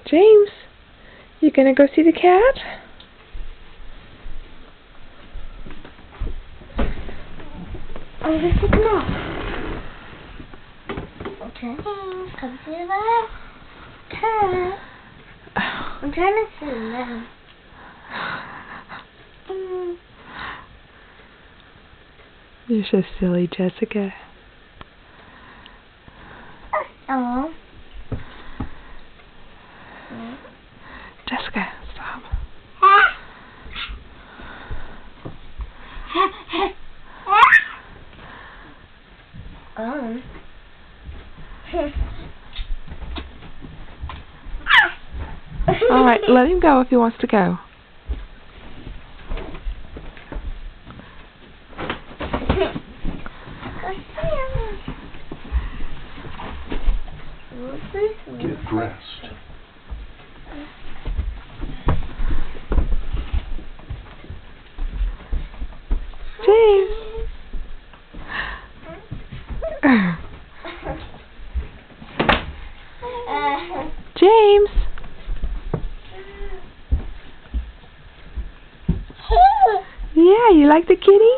James, you gonna go see the cat? I'm gonna take him off. Okay, come see the cat. I'm trying to see him now. You're so silly, Jessica. Oh. Jessica, stop. Alright, let him go if he wants to go. Get dressed. James. James. Yeah, you like the kitty?